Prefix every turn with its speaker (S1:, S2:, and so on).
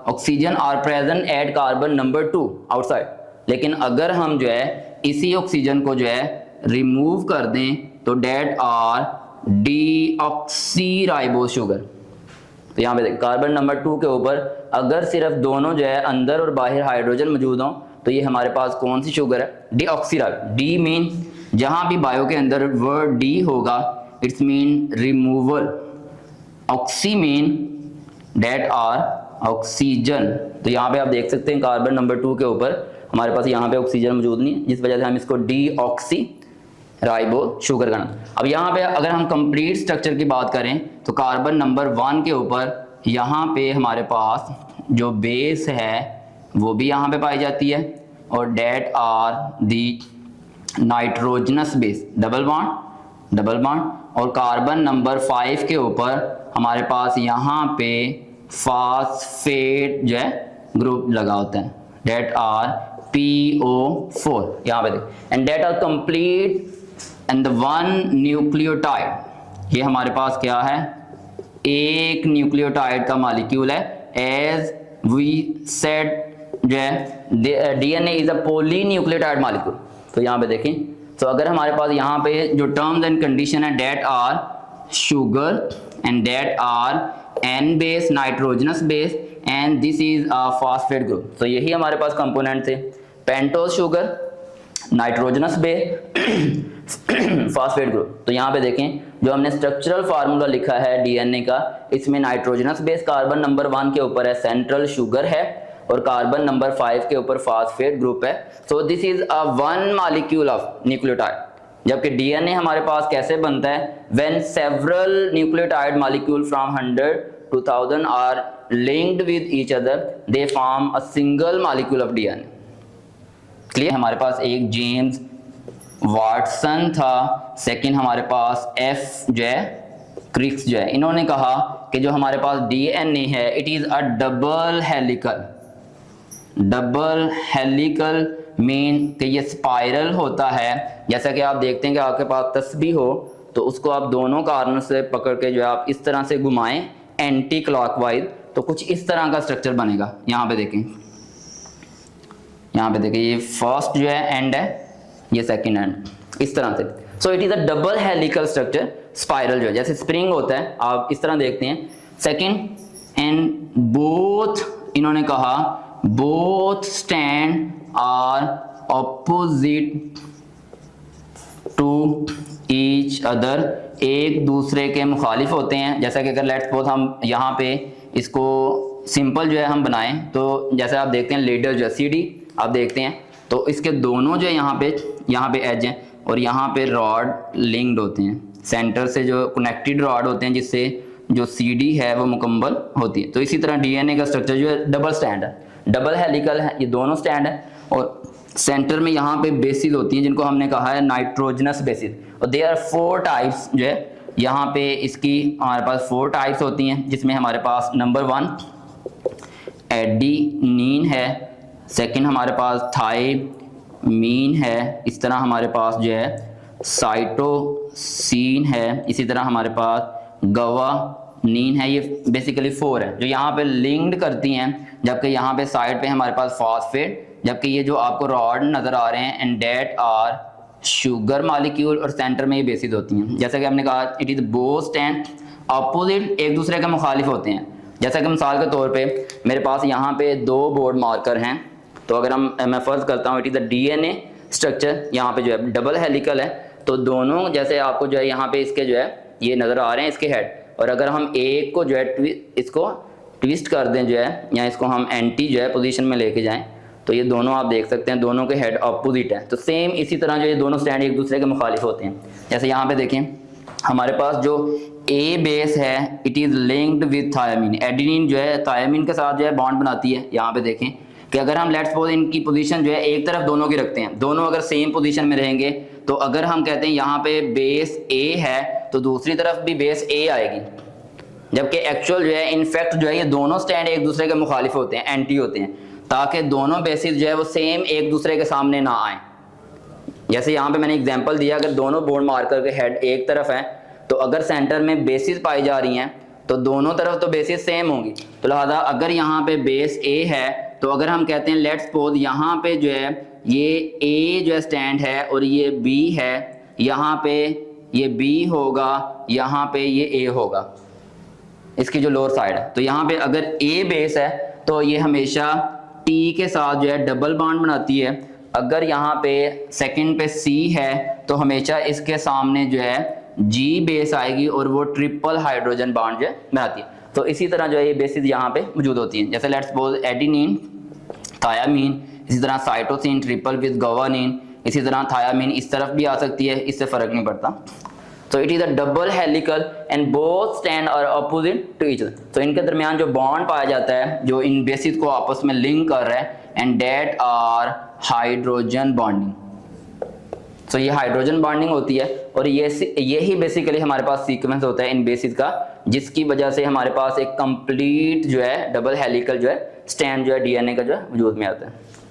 S1: Oxygen are present at carbon number 2 outside. लेकिन अगर हम जो है इसी ऑक्सीजन को जो है रिमूव कर दें तो डेट आर डीऑक्सीराइबोज शुगर। तो यहाँ पे कार्बन नंबर 2 के ऊपर अगर सिर्फ दोनों जो है अंदर और बाहर हाइड्रोजन मौजूद हों तो ये हमारे पास कौन सी शुगर है? डीऑक्सीराइबोज। डी मीन जहां भी बायो के अंदर वर्ड डी होगा it's mean removal, oxy mean that are oxygen. तो यहाँ पे आप देख सकते हैं कार्बन नंबर 2 के ऊपर हमारे पास यहाँ पे ऑक्सीजन मौजूद नहीं है, जिस वजह से हम इसको डीऑक्सीराइबोज शुगर का नाम। अब यहाँ पे अगर हम कंप्लीट स्ट्रक्चर की बात करें तो कार्बन नंबर 1 के ऊपर यहाँ पे हमारे पास जो बेस है वो भी यहाँ पे पाई जाती है और that are the nitrogenous base, double bond. और कार्बन नंबर 5 के ऊपर हमारे पास यहाँ पे फास्फेट जो है ग्रुप लगा होता है, डेट आर PO4 यहाँ पे देख, and that are complete and the one nucleotide. ये हमारे पास क्या है? एक न्यूक्लियोटाइड का मॉलिक्यूल है। एज वी सेड जो है DNA is a polynucleotide molecule. तो यहाँ पे देखें, तो अगर हमारे पास यहाँ पे जो टर्म्स एंड कंडीशन है that are sugar and that are N base nitrogenous base and this is a phosphate group. तो यही हमारे पास कंपोनेंट थे, pentose sugar, nitrogenous base, phosphate group. तो यहाँ पे देखें जो हमने स्ट्रक्चरल फार्मूला लिखा है DNA का, इसमें नाइट्रोजनस बेस कार्बन नंबर 1 के ऊपर है, सेंट्रल शुगर है और कार्बन नंबर 5 के ऊपर फास्फेट ग्रुप है। So this is a one molecule of nucleotide. जबकि DNA हमारे पास कैसे बनता है? When several nucleotide molecule from 100 to 1000 are linked with each other they form a single molecule of DNA। Clear? हमारे पास एक जेम्स वाटसन था, सेकंड हमारे पास F जो है क्रिक्स जो है, इन्होंने कहा कि जो हमारे पास DNA है it is a double helical mean कि ये स्पाइरल होता है। जैसा कि आप देखते हैं कि आपके पास तस्बीह हो तो उसको आप दोनों कार्नर से पकड़ के जो है आप इस तरह से घुमाएं एंटी क्लॉकवाइज, तो कुछ इस तरह का स्ट्रक्चर बनेगा। यहाँ पे देखें, ये फर्स्ट जो है एंड है, ये सेकंड एंड, इस तरह से। So it is a double helical structure, spiral जो है जैसे स्प्रिंग होता है आप इस तरह देखते हैं। सेकंड एंड बोथ, इन्होंने कहा both stand are opposite to each other, एक दूसरे के मुखालिफ होते हैं। जैसा कि अगर लेट्स सपोज हम यहाँ पे इसको सिंपल जो है हम बनाएं तो जैसे आप देखते हैं लेडर जो है CD आप देखते हैं तो इसके दोनों जो है यहाँ पे एज हैं और यहाँ पे रॉड लिंक्ड होते हैं, सेंटर से जो कनेक्टेड रॉड होते हैं जिससे जो CD है वो मुकम्मल होती है। तो इसी तरह DNA का स्ट्रक्चर जो है डबल स्टैंड है, डबल हेलिकल है, ये दोनों स्टैंड है और सेंटर में यहाँ पे बेसिस होती हैं जिनको हमने कहा है नाइट्रोजनस बेसिस। और दे आर 4 टाइप्स जो है यहाँ पे इसकी हमारे पास 4 टाइप्स होती हैं, जिसमें हमारे पास नंबर 1 एडेनिन है, सेकंड हमारे पास थायमीन है, इस तरह हमारे पास जो है साइटोसिन है, इसी तरह हमारे पास गवानीन है। ये बेसिकली 4 है जो यहाँ पे लिंक्ड करती हैं, जबकि यहाँ पे साइड पे हमारे पास फास्फेट, जबकि ये जो आपको रॉड नजर आ रहे हैं and that are sugar molecule और सेंटर में ये बेसिस होती हैं। जैसा कि हमने कहा it is both stand opposite, एक दूसरे के मुखालिफ होते हैं। जैसा कि मिसाल के तौर पे मेरे पास यहाँ पे 2 बोर्ड मार्कर हैं, तो अगर मैं फर्ज करता हूँ it is the DNA structure, यहाँ पे जो है डबल हेलिकल है, तो दोनों जैसे आपको जो है यहाँ पे इसके जो है ये नजर आ रहे हैं इसके हेड, और अगर हम एक को जो है इसको ट्विस्ट कर दें जो है या इसको हम एंटी जो है पोजीशन में लेके जाएं तो ये दोनों आप देख सकते हैं दोनों के हेड अपोजिट है। तो सेम इसी तरह जो ये दोनों स्टैंड एक दूसरे के मुखालिफ होते हैं। जैसे यहाँ पे देखें हमारे पास जो A बेस है it is linked with thymine, adenine जो है थायमीन के साथ जो है बॉन्ड बनाती है। यहाँ पे देखें कि अगर हम लेट्स सपोज इनकी पोजीशन जो है एक तरफ दोनों की रखते हैं, दोनों अगर सेम पोजीशन में रहेंगे तो अगर हम कहते हैं यहाँ पे बेस A है तो दूसरी तरफ भी बेस A आएगी, जबकि एक्चुअल जो है इनफैक्ट जो है ये दोनों स्टैंड एक दूसरे के मुखालिफ होते हैं, एंटी होते हैं, ताकि दोनों बेसिस जो है वो सेम एक दूसरे के सामने ना आए। जैसे यहाँ पे मैंने एग्जांपल दिया, अगर दोनों बोर्ड मार्कर के हेड एक तरफ हैं तो अगर सेंटर में बेसिस पाई जा रही हैं तो दोनों तरफ तो बेसिस सेम होंगी, तो लिहाजा अगर यहाँ पे बेस ए है तो अगर हम कहते हैं लेट्स सपोज यहाँ पे जो है ये ए जो है स्टैंड है और ये बी है, यहाँ पे ये बी होगा, यहाँ पे ये ए होगा, इसकी जो लोअर साइड है। तो यहाँ पे अगर ए बेस है तो ये हमेशा टी के साथ जो है डबल बॉन्ड बनाती है। अगर यहाँ पे सेकंड पे सी है तो हमेशा इसके सामने जो है जी बेस आएगी और वो ट्रिपल हाइड्रोजन बॉन्ड जो है बनाती है। तो इसी तरह जो है ये बेसिस यहाँ पे मौजूद होती हैं, जैसे लेट्स सपोज एडिनिन, थायामीन, इसी तरह साइटोसिन ट्रिपल विद गुआनिन, इसी तरह थायामीन इस तरफ भी आ सकती है, इससे फर्क नहीं पड़ता। So it is a double helical and both stand are opposite to each other. तो इनके दरमियान जो बॉन्ड पाया जाता है जो इन बेसिस को आपस में लिंक कर रहा है, and that are hydrogen bonding. तो ये हाइड्रोजन बॉन्डिंग होती है और यही बेसिकली हमारे पास सीक्वेंस होता है इन बेसिस का, जिसकी वजह से हमारे पास एक कंप्लीट जो है डबल हेलिकल जो है स्टैंड जो है डीएनए का जो है वजूद में आता है।